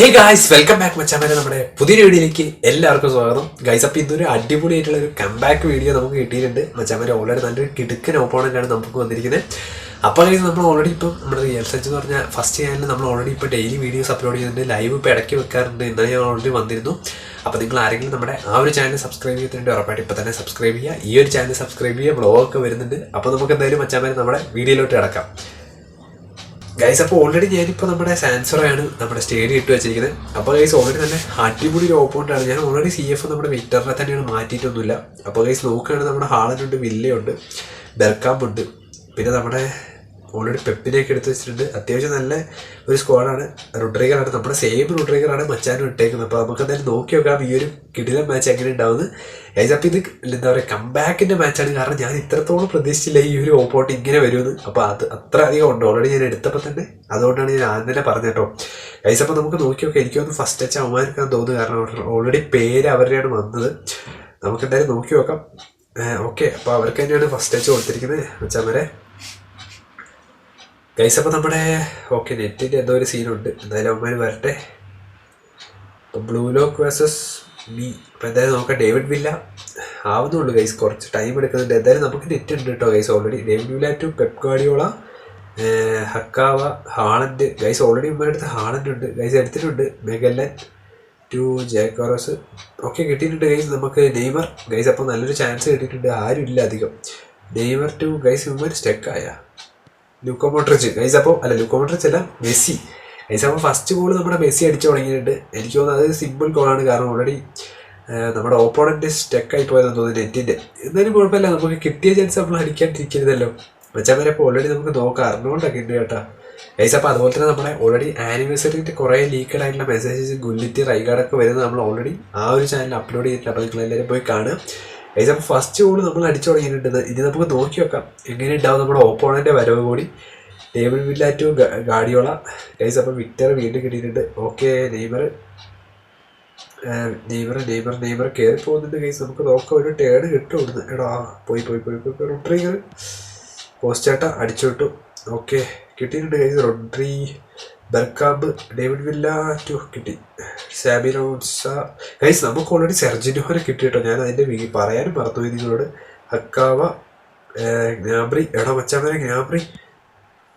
Hey guys, welcome back മച്ചാമാരെ. നമ്മുടെ പുതിയൊരു വീഡിയോയിലേക്ക് എല്ലാവർക്കും സ്വാഗതം ഗൈസ്. അപ്പോൾ ഇതൊരു അടിപൊളിയായിട്ടുള്ള ഒരു കംബാക്ക് വീഡിയോ നമുക്ക് കിട്ടിയിട്ടുണ്ട് മച്ചാമാരെ. ഓൾറെഡി നല്ലൊരു കിടുക്കൻ ഓപ്പോണൻ്റാണ് നമുക്ക് വന്നിരിക്കുന്നത്. അപ്പോൾ ഗൈസ്, നമ്മൾ ഓൾറെഡി ഇപ്പം നമ്മുടെ റിയൽ സച്ച് എന്ന് പറഞ്ഞാൽ ഫസ്റ്റ് ചാനലിൽ നമ്മൾ ഓൾറെഡി ഇപ്പോൾ ഡെയിലി വീഡിയോസ് അപ്ലോഡ് ചെയ്യുന്നുണ്ട്. ലൈവ് ഇപ്പോൾ ഇടയ്ക്ക് വെക്കാറുണ്ട്. ഇന്നലെ ഞാൻ ഓൾറെഡി വന്നിരുന്നു. അപ്പോൾ നിങ്ങൾ ആരെങ്കിലും നമ്മുടെ ആ ഒരു ചാനൽ സബ്സ്ക്രൈബ് ചെയ്തിട്ടുണ്ട്, ഉറപ്പായിട്ട് ഇപ്പോൾ തന്നെ സബ്സ്ക്രൈബ് ചെയ്യുക. ഈ ഒരു ചാനൽ സബ്സ്ക്രൈബ് ചെയ്യുക. വ്ളോഗൊക്കെ വരുന്നുണ്ട്. അപ്പോൾ നമുക്ക് എന്തായാലും മച്ചാമാരെ നമ്മുടെ വീഡിയോയിലോട്ട് കിടക്കാം ഗൈസ്. അപ്പോൾ ഓൾറെഡി ഞാനിപ്പോൾ നമ്മുടെ സാൻസറാണ് നമ്മുടെ സ്റ്റേഡിയം ഇട്ട് വെച്ചിരിക്കുന്നത്. അപ്പോൾ ഗൈസ് ഓൾറെഡി നല്ല അടിപൊളി ഒരു ഓപ്പോണ്ടാണ്. ഞാൻ ഓൾറെഡി CF നമ്മുടെ വിക്ടറിനെ തന്നെയാണ് മാറ്റിയിട്ടൊന്നുമില്ല. അപ്പോൾ ഗൈസ് നോക്കുകയാണെങ്കിൽ നമ്മുടെ ഹാളനുണ്ട്, വില്ലയുണ്ട്, ബെർക്കാമ്പുണ്ട്, പിന്നെ നമ്മുടെ ഓൾറെഡി പെപ്പിനെയൊക്കെ എടുത്ത് വെച്ചിട്ടുണ്ട്. അത്യാവശ്യം നല്ല ഒരു സ്ക്വാഡാണ്. റുഡ്രിഗറാണ്, നമ്മുടെ സെയിം റുഡ്രിഗറാണ് മച്ചാനും ഇട്ടേക്കുന്നത്. അപ്പോൾ നമുക്ക് എന്തായാലും നോക്കി നോക്കാം ഈ ഒരു കിടിലൻ മാച്ച് എങ്ങനെ ഉണ്ടാവുന്നത് ഗൈസ്. അപ്പോൾ ഇത് എന്താ പറയുക, കംബാക്കിൻ്റെ മാച്ചാണ്. കാരണം ഞാൻ ഇത്രത്തോളം പ്രതീക്ഷിച്ചില്ല ഈ ഒരു ഓപ്പോട്ട് ഇങ്ങനെ വരുമെന്ന്. അപ്പോൾ അത് അത്ര അധികം ഉണ്ട് ഓൾറെഡി ഞാൻ എടുത്തപ്പോൾ തന്നെ. അതുകൊണ്ടാണ് ഞാൻ ആദ്യം തന്നെ പറഞ്ഞത് കേട്ടോ ഗൈസ്. അപ്പോൾ നമുക്ക് നോക്കി നോക്കാം. എനിക്കൊന്ന് ഫസ്റ്റ് ടച്ച് അവമാനിക്കാൻ തോന്നുന്നു, കാരണം ഓൾറെഡി പേര് അവരുടെയാണ് വന്നത്. നമുക്ക് എന്തായാലും നോക്കി നോക്കാം. ഓക്കെ, അപ്പോൾ അവർക്ക് തന്നെയാണ് ഫസ്റ്റ് ടച്ച് കൊടുത്തിരിക്കുന്നത് മച്ചാമാരെ ഗൈസ്. അപ്പോൾ നമ്മുടെ ഓക്കെ നെറ്റിൻ്റെ എന്തോ ഒരു സീനുണ്ട്. എന്തായാലും അവന്മാർ വരട്ടെ. അപ്പോൾ ബ്ലൂ ലോക്ക് വേഴ്സസ് മീ. അപ്പോൾ എന്തായാലും നോക്കാം. ഡേവിഡ് വില്ല ആവുന്നുള്ളൂ ഗൈസ്, കുറച്ച് ടൈം എടുക്കുന്നുണ്ട്. എന്തായാലും നമുക്ക് നെറ്റ് ഉണ്ട് കേട്ടോ guys. Already David Villa to Pep Guardiola, Kagawa, Haaland guys. ഓൾറെഡി ഇവരുടെ അടുത്ത് ഹാളൻഡ് ഉണ്ട് ഗൈസ്, എടുത്തിട്ടുണ്ട്. മെഗല്ലൻ ടു ജാക്കോറസ് ഓക്കെ കിട്ടിയിട്ടുണ്ട് ഗൈസ്. നമുക്ക് നെയ്മർ ഗൈസ്. അപ്പോൾ നല്ലൊരു ചാൻസ് കിട്ടിയിട്ടുണ്ട്. ആരും ഇല്ല അധികം. Neymar to guys. ഇവന്മാർ സ്റ്റെക്കായ ലൂക്കോ മോഡ്രിച്ച് ഗൈസ്. അപ്പോൾ അല്ല, ലൂക്കോ മോഡ്രിച്ച് അല്ല, മെസ്സി ഗൈസ്. അപ്പോൾ ഫസ്റ്റ് ഗോൾ നമ്മുടെ മെസ്സി അടിച്ചു തുടങ്ങിയിട്ടുണ്ട്. എനിക്ക് തോന്നുന്നത് അത് സിമ്പിൾ ഗോളാണ്. കാരണം ഓൾറെഡി നമ്മുടെ ഓപ്പോണൻറ്റ് സ്റ്റെക്കായി പോയതെന്ന് തോന്നുന്നു നെറ്റിൻ്റെ. എന്നാലും കുഴപ്പമില്ല, നമുക്ക് കിട്ടിയ ചാൻസ് നമ്മൾ അടിക്കാണ്ടിരിക്കുന്നതല്ലോ മച്ചാമാരെ. അപ്പോൾ ഓൾറെഡി നമുക്ക് നോക്കാം. അറിഞ്ഞുകൊണ്ടൊക്കെ ഉണ്ട് കേട്ടോ ഗൈസ്. അപ്പോൾ അതുപോലെ തന്നെ നമ്മുടെ ഓൾറെഡി ആനിവേഴ്സറിൻ്റെ കുറേ ലീക്കഡ് ആയിട്ടുള്ള മെസ്സേജസ് ഗുല്ലിറ്റ് റൈഗാർഡൊക്കെ വരുന്നത് നമ്മൾ ഓൾറെഡി ആ ഒരു ചാനൽ അപ്ലോഡ് ചെയ്തിട്ടുണ്ട്. അപ്പോൾ നിങ്ങൾ എല്ലാവരും പോയി കാണുക ഗൈസ്. അപ്പോൾ ഫസ്റ്റ് ഗോൾ നമ്മൾ അടിച്ചു തുടങ്ങിയിട്ടുണ്ട്. ഇനി നമുക്ക് നോക്കി വെക്കാം എങ്ങനെ ഉണ്ടാവും നമ്മുടെ ഓപ്പോണൻ്റെ വരവ് കൂടി. David Villa to Guardiola guys. അപ്പോൾ വിക്ടർ വീണ്ടും കിട്ടിയിട്ടുണ്ട്. ഓക്കെ, നെയ്മർ കയറി പോകുന്നുണ്ട് ഗൈസ്. നമുക്ക് നോക്കാം, ഒരു ടേൺ കിട്ടും. എടാ പോയി റൊഡ്രിഗർ പോസ്റ്റാട്ട അടിച്ചു വിട്ടു. ഓക്കെ കിട്ടിയിട്ടുണ്ട് guys. Rodri, Bergkamp, David Villa to കിട്ടി. സാബിനോസ ഗൈസ്. നമുക്ക് ഓൾറെഡി സെർജിനോനെ കിട്ടി കേട്ടോ. ഞാൻ അതിൻ്റെ പറയാനും മറന്നുപോയി നിങ്ങളോട്. ഹക്കാവ, ഗ്നാബ്രി. എടാ മച്ചാമാരെ ഗ്നാബ്രി.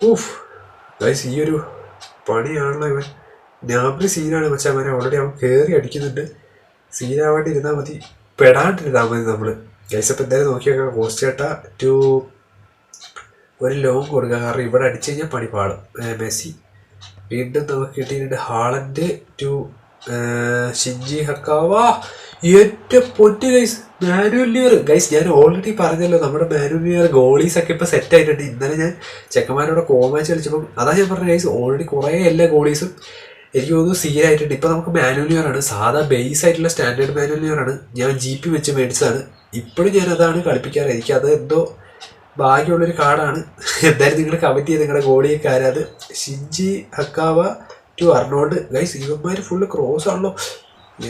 ഊഫ് ഗൈസ്, ഈ ഒരു പണിയാണല്ലോ ഇവൻ. ഗ്നാബ്രി സീനാണ് മച്ചാമാരെ. ഓൾറെഡി അവൻ കയറി അടിക്കുന്നുണ്ട്. സീനാവാണ്ടി ഇരുന്നാൽ മതി, പെടാണ്ടിരുന്നാൽ മതി നമ്മൾ ഗൈസ്. അപ്പോൾ എന്തായാലും നോക്കിയേക്കാം. കോസ്റ്റേട്ട ടു ഒരു ലോങ് കൊടുക്കുക, കാരണം ഇവിടെ അടിച്ചു കഴിഞ്ഞാൽ പണി പാടും. മെസ്സി വീണ്ടും നമുക്ക് കിട്ടിയിട്ടുണ്ട്. Haaland to Shinji Kagawa. ഏറ്റവും പൊറ്റ് ഗൈസ്. Manuel Neuer guys. ഞാൻ ഓൾറെഡി പറഞ്ഞല്ലോ നമ്മുടെ മാനുവൽ ന്യൂയർ ഗോളീസൊക്കെ ഇപ്പോൾ സെറ്റ് ആയിട്ടുണ്ട്. ഇന്നലെ ഞാൻ ചെക്കന്മാരോട് കോമാച്ച് കളിച്ചപ്പം അതാ ഞാൻ പറഞ്ഞ ഗൈസ്. ഓൾറെഡി കുറേ എല്ലാ ഗോളീസും എനിക്ക് തോന്നുന്നു സീനായിട്ടുണ്ട്. ഇപ്പം നമുക്ക് മാനുവൽ ന്യൂയർ ആണ്, സാധാ ബേസ് ആയിട്ടുള്ള സ്റ്റാൻഡേർഡ് മാനുവൽ ന്യൂയർ ആണ്. ഞാൻ GP വെച്ച് മേടിച്ചതാണ്. ഇപ്പോഴും ഞാൻ അതാണ് കളിപ്പിക്കാറ്. എനിക്കത് എന്തോ ഭാഗ്യമുള്ളൊരു കാർഡാണ്. എന്തായാലും നിങ്ങൾ കമൻറ്റ് ചെയ്ത് നിങ്ങളുടെ ഗോളിയൊക്കെ ആരാത്. Shinji Kagawa to Arnold guys. ഇവന്മാർ ഫുള്ള് ക്രോസ് ആണല്ലോ.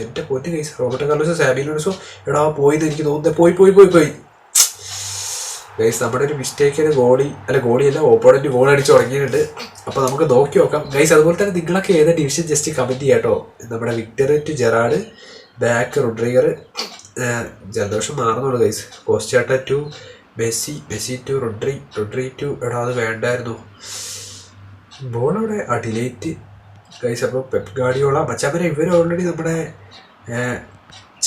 എൻ്റെ പൊറ്റ് ഗൈസ്. റോബർട്ടോ കാർലോസോ, സാബിലോസോ എടാ പോയിന്ന് എനിക്ക് തോന്നുന്നത്. പോയി ഗൈസ്. നമ്മുടെ ഒരു മിസ്റ്റേക്കിന് ഗോളിയല്ല ഓപ്പോണൻറ്റ് ഗോൾ അടിച്ച് തുടങ്ങിയിട്ടുണ്ട്. അപ്പോൾ നമുക്ക് നോക്കി നോക്കാം ഗൈസ്. അതുപോലെ തന്നെ നിങ്ങളൊക്കെ ഏതാ ഡിവിഷൻ ജസ്റ്റ് കമൻറ്റ് ചെയ്യാം കേട്ടോ. നമ്മുടെ Victor to Gerrard, back Rudiger. ജലദോഷം മാറുന്നുള്ളൂ ഗൈസ്. കോസ്റ്റാട്ട to Messi to Rodri to എടാ അത് വേണ്ടായിരുന്നു. ബോളവിടെ ഡിലേറ്റ് ഗൈസ്. അപ്പോൾ പെപ് ഗാർഡിയോള മച്ചാമാരെ. ഇവർ ഓൾറെഡി നമ്മുടെ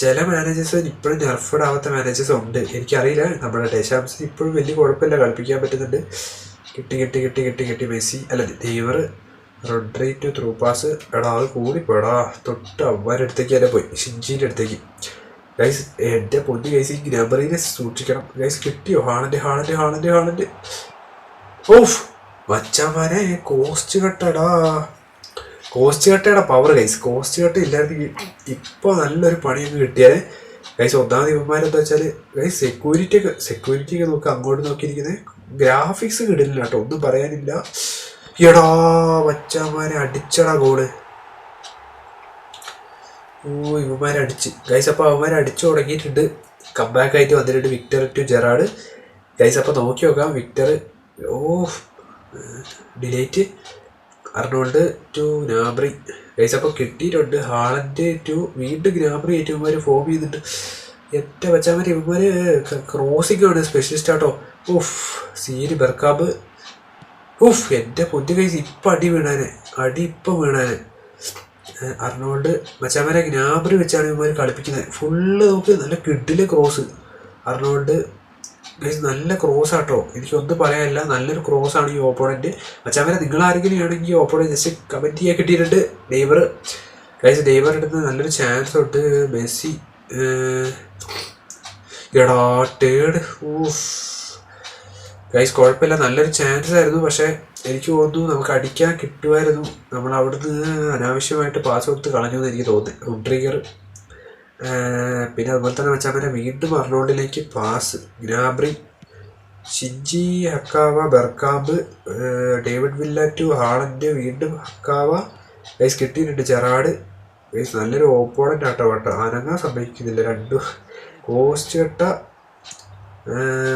ചില മാനേജേഴ്സ് ഇപ്പോഴും നെർഫഡ് ആവാത്ത മാനേജേഴ്സ് ഉണ്ട്. എനിക്കറിയില്ല. നമ്മുടെ ഡെഷാംസിന് ഇപ്പോഴും വലിയ കുഴപ്പമില്ല, കളിപ്പിക്കാൻ പറ്റുന്നുണ്ട്. കിട്ടി മെസ്സി അല്ല Neymar. Rodri to through pass. എടാ അത് കൂടിപ്പോടാ, തൊട്ട് അവരുടെ അടുത്തേക്ക് തന്നെ പോയി, ഷിൻജിൻ്റെ അടുത്തേക്ക് ഗൈസ്. എൻ്റെ പൊന്നി ഗൈസ്, ഈ ഗ്നാബറിനെ സൂക്ഷിക്കണം ഗൈസ്. കിട്ടിയോ ഹാളൻഡ്. ഓഫ് മച്ചാമാരെ, കോസ്റ്റ് കട്ടയുടെ പവർ ഗൈസ്. കോസ്റ്റ് കട്ട ഇല്ലായിരുന്നെങ്കിൽ ഇപ്പോൾ നല്ലൊരു പണിയൊക്കെ കിട്ടിയാൽ ഗൈസ്. ഒന്നാമത് ഇവന്മാരെന്താ വെച്ചാൽ ഗൈസ് സെക്യൂരിറ്റിയൊക്കെ നോക്കുക. അങ്ങോട്ട് നോക്കിയിരിക്കുന്നത് ഗ്രാഫിക്സ് കിടില്ല കേട്ടോ, ഒന്നും പറയാനില്ല. എടാ മച്ചാമാരെ അടിച്ചടാ ഗോള്. ഇവന്മാരടിച്ച് ഗൈസ്. അപ്പോൾ അവന്മാരടിച്ചു തുടങ്ങിയിട്ടുണ്ട്. കംബാക്ക് ആയിട്ട് വന്നിട്ടുണ്ട് വിക്ടർ ടു ജെറാഡ് ഗൈസ്. അപ്പോൾ നോക്കി നോക്കാം. വിക്ടർ ഡിലേറ്റ് അർണോൾഡ് ടു നാബ്രി ഗൈസ് അപ്പോൾ കിട്ടിയിട്ടുണ്ട്. ഹാളൻഡ് ടു വീണ്ടും ഗ്നാബ്രി ഇവന്മാർ ഫോം ചെയ്തിട്ട് എന്റെ വെച്ചാൽ ഇവന്മാർ ക്രോസിംഗ് ആണ് സ്പെഷ്യലിസ്റ്റ് ആട്ടോ. ഉഫ് സീന് ബെർക്കാബ്. ഉഫ് എൻ്റെ പൊന്നു ഗൈസ് ഇപ്പം അടി ഇപ്പം വീണാന്. അർണോൾഡ് മച്ചാമാരെ ഗ്നാബ്രി വെച്ചാണ് ഇവന്മാർ കളിപ്പിക്കുന്നത്. ഫുള്ള് നോക്ക് നല്ല കിഡിലെ ക്രോസ്. അർണോൾഡ് ഗൈസ് നല്ല ക്രോസ് ആട്ടോ, എനിക്കൊന്നും പറയാനില്ല, നല്ലൊരു ക്രോസ് ആണ് ഈ ഓപ്പോണൻറ്റ്. മച്ചാമാരെ നിങ്ങളാരെങ്കിലും ആണെങ്കിൽ ഈ ഓപ്പോണൻറ്റ് ജസ്റ്റ് കമൻറ്റ് ചെയ്യാൻ കിട്ടിയിട്ടുണ്ട്. നെയ്മർ ഗൈസ് നെയ്മർ എടുത്ത് നല്ലൊരു ചാൻസ് തൊട്ട് മെസ്സി എടാ ടേഡ്. ഊഫ് ഗൈസ് കുഴപ്പമില്ല, നല്ലൊരു ചാൻസ് ആയിരുന്നു. പക്ഷേ എനിക്ക് തോന്നുന്നു നമുക്ക് അടിക്കാൻ കിട്ടുമായിരുന്നു. നമ്മൾ അവിടുന്ന് അനാവശ്യമായിട്ട് പാസ് കൊടുത്ത് കളഞ്ഞു എന്ന് എനിക്ക് തോന്നി. റോഡ്രിഗർ പിന്നെ അതുപോലെ തന്നെ വെച്ചാൽ വീണ്ടും അർണോൾഡിലേക്ക് pass. Gnabry, Shinji, Kagawa, Bergkamp, David Villa to Haaland, വീണ്ടും ഹക്കാവ. ഗൈസ് കിട്ടിയിട്ടുണ്ട് ജെറാഡ്. ഗൈസ് നല്ലൊരു ഓപ്പോണൻ്റ് ആട്ടോ കേട്ടോ, അനങ്ങാൻ സമ്മതിക്കുന്നില്ല രണ്ടും. കോസ്റ്റ് കട്ട,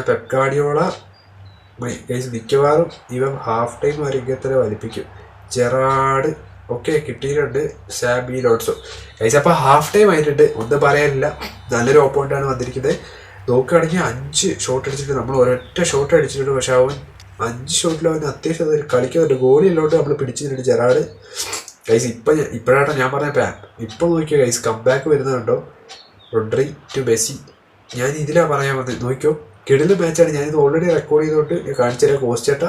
പെപ് ഗാർഡിയോള. ഗൈസ് മിക്കവാറും ഇവൻ ഹാഫ് ടൈം വരെ ഇങ്ങനെ വലിപ്പിക്കും. ജെറാഡ് ഓക്കെ കിട്ടിയിട്ടുണ്ട്. സാബി ലോട്സോ. ഗൈസ് അപ്പോൾ ഹാഫ് ടൈം ആയിട്ടുണ്ട്, ഒന്നും പറയാനില്ല. നല്ലൊരു ഓപ്പോണൻ്റാണ് വന്നിരിക്കുന്നത്. നോക്കുകയാണെങ്കിൽ 5 ഷോട്ട് അടിച്ചിട്ട് നമ്മൾ ഒരൊറ്റ ഷോട്ട് അടിച്ചിട്ടുണ്ട്. പക്ഷെ അവൻ 5 ഷോട്ടിൽ അവൻ അത്യാവശ്യം കളിക്കുന്നുണ്ട്. ഗോളിയിലോട്ട് നമ്മൾ പിടിച്ചിട്ടുണ്ട് ജെറാഡ്. ഗൈസ് ഇപ്പോഴാട്ടോ ഞാൻ പറഞ്ഞ പ്ലാൻ. ഇപ്പോൾ നോക്കിയോ ഗൈസ് കംബാക്ക് വരുന്നതുണ്ടോ. Rodri to Messi. ഞാൻ ഇതിലാണ് പറയാൻ വന്നത്. നോക്കിയോ കിടിലൻ മാച്ചാണ്. ഞാനിത് ഓൾറെഡി റെക്കോർഡ് ചെയ്തുകൊണ്ട് കാണിച്ചു തരാം. കോസ്റ്റേട്ട,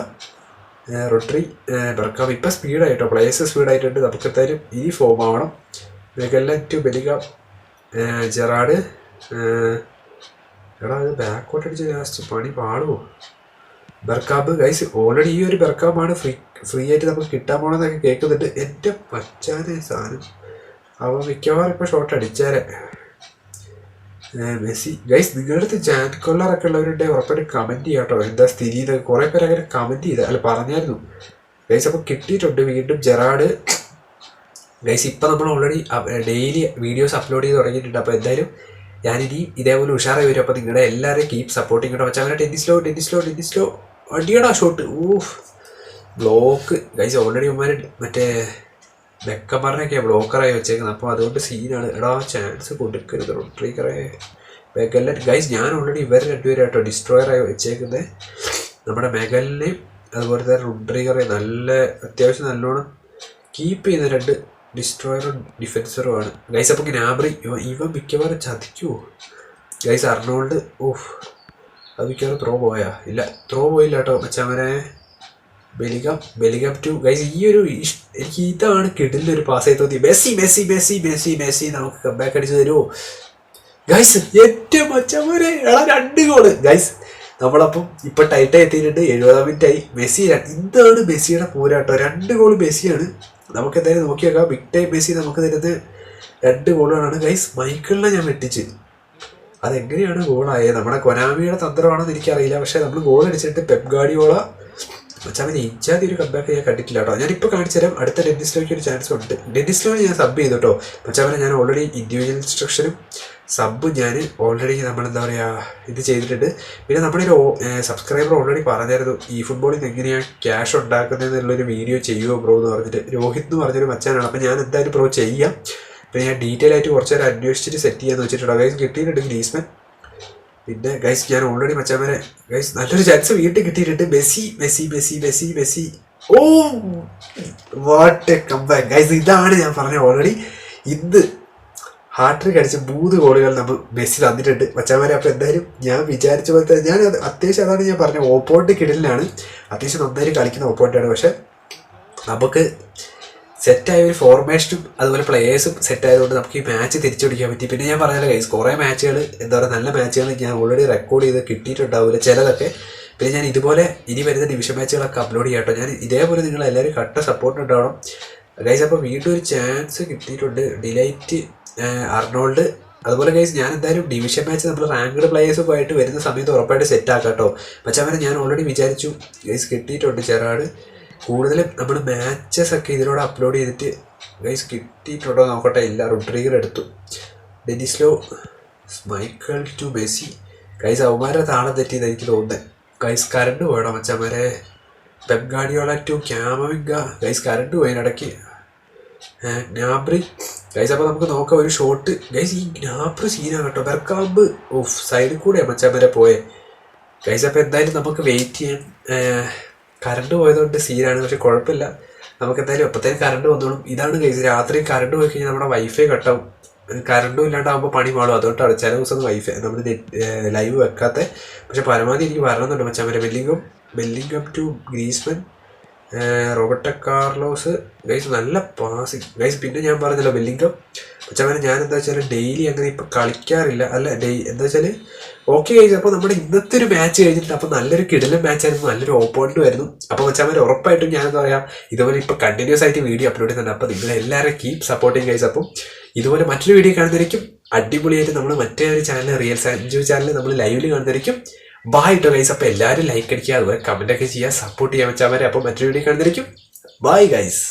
റോഡ്രി, ബെർക്കാം. ഇപ്പം സ്പീഡായിട്ടോ, പ്ലേയേഴ്സ് സ്പീഡായിട്ടുണ്ട്. നമുക്ക് എന്തായാലും ഇനി ഫോം ആവണം. മെഗല്ലൻ ടു ബെലിഗാം, ജെറാഡ്. എടാ അത് ബാക്കോട്ട് അടിച്ച് ലാസ്റ്റ് പണി പാടുമോ. ബെർക്കാബ് ഗൈസ് ഓൾറെഡി ഈ ഒരു ബെർക്കാബാണ് ഫ്രീ ആയിട്ട് നമുക്ക് കിട്ടാൻ പോകണമെന്നൊക്കെ കേൾക്കുന്നുണ്ട്. എൻ്റെ പച്ചാനെ സാധനം അവ മിക്കവാറും ഇപ്പോൾ ഷോട്ട് അടിച്ചാലേ. മെസ്സി ഗൈസ് നിങ്ങളുടെ അടുത്ത് ജാൻ കൊള്ളറൊക്കെ ഉള്ളവരുടെ ഉറപ്പായിട്ട് കമൻറ്റ് ചെയ്യാം കേട്ടോ, എന്താ സ്ഥിതി എന്നൊക്കെ. കുറേ പേര് അങ്ങനെ കമൻറ്റ് ചെയ്ത അല്ല പറഞ്ഞായിരുന്നു ഗൈസ്. അപ്പോൾ കിട്ടിയിട്ടുണ്ട് വീണ്ടും ജെറാഡ്. ഗൈസ് ഇപ്പം നമ്മൾ ഓൾറെഡി ഡെയിലി വീഡിയോസ് അപ്ലോഡ് ചെയ്ത് തുടങ്ങിയിട്ടുണ്ട്. അപ്പോൾ എന്തായാലും ഞാനിനി ഇതേപോലെ ഉഷാറായി വരും. അപ്പോൾ നിങ്ങളുടെ എല്ലാവരെയും കീപ്പ് സപ്പോർട്ടിങ് കേട്ടോ. വെച്ചാൽ അങ്ങനെ ടെന്നിസ്ലോ അടിയടാ ഷോട്ട്. ഊഫ് ബ്ലോക്ക് ഗൈസ്. ഓൾറെഡി ഉമ്മാർ മറ്റേ ബെക്കമറിനൊക്കെയാണ് ബ്ലോക്കറായി വെച്ചേക്കുന്നത്. അപ്പോൾ അതുകൊണ്ട് സീനാണ്. എടാ ചാൻസ് കൊടുക്കരുത് റോഡ്രിഗറെ. മെഗല്ലൻ ഗൈസ് ഞാൻ ഓൾറെഡി ഇവരെ രണ്ടുപേരായിട്ടോ ഡിസ്ട്രോയറായി വെച്ചേക്കുന്നത്. നമ്മുടെ മെഗലിനെയും അതുപോലെ തന്നെ റോഡ്രിഗറെ നല്ല അത്യാവശ്യം നല്ലോണം കീപ്പ് ചെയ്യുന്ന 2 ഡിസ്ട്രോയറും ഡിഫൻസറുമാണ് ഗൈസ്. അപ്പോൾ ഗ്നാബ്രി ഇവൻ മിക്കവാറും ചതിക്കുമോ ഗൈസ്. അർണോൾഡ് ഓഫ് അത് മിക്കവാറും ത്രോ പോയാ ഇല്ല, ത്രോ പോയില്ല കേട്ടോ മച്ചാമനെ. ബെലിഗാം ടു ഗൈസ്. ഈ ഒരു എനിക്ക് ഇതാണ് കിടിലൊരു ഒരു പാസ് ആയി തോന്നി. മെസ്സി നമുക്ക് കംബാക്ക് അടിച്ചു തരുമോ ഗൈസ്. ഏറ്റവും മച്ചാമനെ എടാ 2 ഗോള് ഗൈസ്. നമ്മളപ്പം ഇപ്പം ടൈറ്റായി എത്തിയിട്ടുണ്ട്. 70 മിനിറ്റായി. മെസ്സി ഇതാണ് മെസ്സിയുടെ പോരാട്ടോ. 2 ഗോള് മെസ്സിയാണ്. നമുക്ക് എന്തായാലും നോക്കിയേക്കാം. ബിഗ് ടൈം മെസ്സി നമുക്ക് തരുന്നത് 2 ഗോളുകളാണ് ഗൈസ്. മൈക്കിളിനെ ഞാൻ വെട്ടിച്ച്. അതെങ്ങനെയാണ് ഗോളായത്? നമ്മുടെ കൊനാമിയുടെ തന്ത്രമാണെന്ന് എനിക്കറിയില്ല. പക്ഷേ നമ്മൾ ഗോൾ അടിച്ചിട്ട് പെപ് ഗാർഡിയോള മച്ചാമനെ ഇജാതി ഒരു കംബാക്ക് ഞാൻ കണ്ടിട്ടില്ല കേട്ടോ. ഞാനിപ്പോൾ കാണിച്ചു തരാം. അടുത്ത ഡെന്നിസ്ലോയ്ക്ക് ഒരു ചാൻസ് ഉണ്ട്. ഡെന്നിസ്ലോയെ ഞാൻ സബ് ചെയ്തു കേട്ടോ മച്ചാമനെ. ഞാൻ ഓൾറെഡി ഇൻഡിവിജ്വൽ ഇൻസ്ട്രക്ഷനും സബ് ഞാൻ ഓൾറെഡി നമ്മളെന്താ പറയുക ഇത് ചെയ്തിട്ടുണ്ട്. പിന്നെ നമ്മുടെ ഒരു സബ്സ്ക്രൈബർ ഓൾറെഡി പറഞ്ഞായിരുന്നു ഈ ഫുട്ബോളിൽ നിന്ന് എങ്ങനെയാണ് ക്യാഷ് ഉണ്ടാക്കുന്നതെന്നുള്ളൊരു വീഡിയോ ചെയ്യുമോ ബ്രോ എന്ന് പറഞ്ഞിട്ട്. രോഹിത് എന്ന് പറഞ്ഞൊരു മച്ചാനാണ്. അപ്പോൾ ഞാൻ എന്തായാലും ബ്രോ ചെയ്യാം. പിന്നെ ഞാൻ ഡീറ്റെയിൽ ആയിട്ട് കുറച്ച് നേരം അന്വേഷിച്ചിട്ട് സെറ്റ് ചെയ്യാന്ന് വെച്ചിട്ടുണ്ടോ ഗൈസ്. കിട്ടിയിട്ടുണ്ട് ഗ്രീസ്മാൻ. പിന്നെ ഗൈസ് ഞാൻ ഓൾറെഡി മച്ചാമനെ ഗൈസ് നല്ലൊരു ചാൻസ് വീട്ടിൽ കിട്ടിയിട്ടുണ്ട്. Messi. Oh what a comeback guys. ഇതാണ് ഞാൻ പറഞ്ഞ ഓൾറെഡി ഇന്ന് ഹാട്രിക് അടിച്ച് 3 ഗോളുകൾ നമ്മൾ മെസ്സി തന്നിട്ടുണ്ട് മച്ചാമാരെ. അപ്പോൾ എന്തായാലും ഞാൻ വിചാരിച്ച പോലത്തെ ഞാൻ അത്യാവശ്യം അതാണ് ഞാൻ പറഞ്ഞ ഓപ്പോണൻറ്റ് കിടലിലാണ്. അത്യാവശ്യം നന്നായിട്ട് കളിക്കുന്ന ഓപ്പോണൻ്റാണ്. പക്ഷേ നമുക്ക് സെറ്റായ ഒരു ഫോർമേഷനും അതുപോലെ പ്ലേയേഴ്സും സെറ്റായതുകൊണ്ട് നമുക്ക് ഈ മാച്ച് തിരിച്ചു പിടിക്കാൻ പറ്റി. പിന്നെ ഞാൻ പറഞ്ഞാൽ ഗൈസ് കുറേ മാച്ചുകൾ എന്താ പറയുക നല്ല മാച്ചുകൾ ഞാൻ ഓൾറെഡി റെക്കോർഡ് ചെയ്ത് കിട്ടിയിട്ടുണ്ടാവില്ല ചിലതൊക്കെ. പിന്നെ ഞാൻ ഇതുപോലെ ഇനി വരുന്ന ഡിവിഷൻ മാച്ചുകളൊക്കെ അപ്ലോഡ് ചെയ്യാം കേട്ടോ. ഞാൻ ഇതേപോലെ നിങ്ങളെല്ലാവരും കട്ട സപ്പോർട്ട് ഉണ്ടാവണം ഗൈസ്. അപ്പോൾ വീണ്ടും ഒരു ചാൻസ് കിട്ടിയിട്ടുണ്ട്. Delight, Arnold. അതുപോലെ ഗൈസ് ഞാൻ എന്തായാലും ഡിവിഷൻ മാച്ച് നമ്മൾ റാങ്ക്ഡ് പ്ലേയേഴ്സൊക്കെ ആയിട്ട് വരുന്ന സമയത്ത് ഉറപ്പായിട്ട് സെറ്റാക്കാം കേട്ടോ. പക്ഷേ ഞാൻ ഓൾറെഡി വിചാരിച്ചു ഗൈസ് കിട്ടിയിട്ടുണ്ട് ജെറാഡ്. കൂടുതലും നമ്മൾ മാച്ചസ് ഒക്കെ ഇതിലൂടെ അപ്ലോഡ് ചെയ്തിട്ട് ഗൈസ് കിട്ടിയിട്ടുണ്ടോ നോക്കട്ടെ. ഇല്ല, റോഡ്രിഗർ എടുത്തു. ഡെന്നിസ്ലോ, മൈക്കിൾ ടു മെസ്സി. ഗൈസ് അവന്മാരെ താളം തെറ്റിയെന്ന് എനിക്ക് തോന്നുന്നത് ഗൈസ്. കറണ്ട് പോയണം മച്ചന്മാരെ. Pep Guardiola to Camavinga. Guys current പോയതിനിടയ്ക്ക് ഗ്നാബ്രി ഗൈസ്. അപ്പോൾ നമുക്ക് നോക്കാം ഒരു ഷോട്ട് ഗൈസ്. ഈ ഗ്നാബ്രി സീനാണ് കേട്ടോ. ബെർക്കാമ്പ് ഓഫ് സൈഡിൽ കൂടെ മച്ചാൻ വരെ പോയെ ഗൈസ്. അപ്പോൾ എന്തായാലും നമുക്ക് വെയിറ്റ് ചെയ്യാം. കറണ്ട് പോയതുകൊണ്ട് സീനാണ്, പക്ഷെ കുഴപ്പമില്ല. നമുക്ക് എന്തായാലും എപ്പോഴത്തേക്കും കറണ്ട് വന്നോളും. ഇതാണ് ഗൈസ്, രാത്രി കറണ്ട് പോയി കഴിഞ്ഞാൽ നമ്മുടെ വൈഫൈ കട്ടാവും. കറണ്ടും ഇല്ലാണ്ടാകുമ്പോൾ പണി പാടും. അതുകൊണ്ടാണ് ചില ദിവസം വൈഫൈ നമ്മൾ ലൈവ് വെക്കാത്ത. പക്ഷെ പരമാവധി എനിക്ക് വരണമെന്നുണ്ട് മച്ചാൻ വരെ. Bellingham to Griezmann, Roberto Carlos guys. നല്ല പാസിങ് ഗൈസ്. പിന്നെ ഞാൻ പറഞ്ഞല്ലോ ബെല്ലിംഗം മച്ചാൻ. ഞാൻ എന്താ വെച്ചാൽ ഡെയിലി അങ്ങനെ ഇപ്പം കളിക്കാറില്ല. അല്ല എന്താ വെച്ചാൽ ഓക്കെ ഗൈസ്. അപ്പോൾ നമ്മുടെ ഇന്നത്തെ ഒരു മാച്ച് കഴിഞ്ഞിട്ട് അപ്പോൾ നല്ലൊരു കിടിലൻ മാച്ചായിരുന്നു, നല്ലൊരു ഓപ്പോണൻറ്റും ആയിരുന്നു. അപ്പോൾ മച്ചാൻ ഉറപ്പായിട്ടും ഞാൻ എന്താ പറയുക ഇതുപോലെ ഇപ്പോൾ കണ്ടിന്യൂസ് ആയിട്ട് വീഡിയോ അപ്ലോഡ് ചെയ്യുന്നുണ്ട്. അപ്പോൾ നിങ്ങളെല്ലാവരും കീപ് സപ്പോർട്ടിങ് ഗൈസ്. അപ്പം ഇതുപോലെ മറ്റൊരു വീഡിയോ കാണുന്നതായിരിക്കും. അടിപൊളിയായിട്ട് നമ്മൾ മറ്റേ ഒരു ചാനൽ റിയൽ സഞ്ജു ചാനൽ നമ്മൾ ലൈവിൽ കാണുന്നതായിരിക്കും. ബായ് കേട്ടോ ഗൈസ്. അപ്പോൾ എല്ലാവരും ലൈക്ക് അടിക്കുക, അതുപോലെ കമൻ്റ് ഒക്കെ ചെയ്യുക, സപ്പോർട്ട് ചെയ്യാൻ വെച്ചാൽ വരെ. അപ്പോൾ മറ്റൊരു വീഡിയോ കാണുന്നതായിരിക്കും. Bye guys.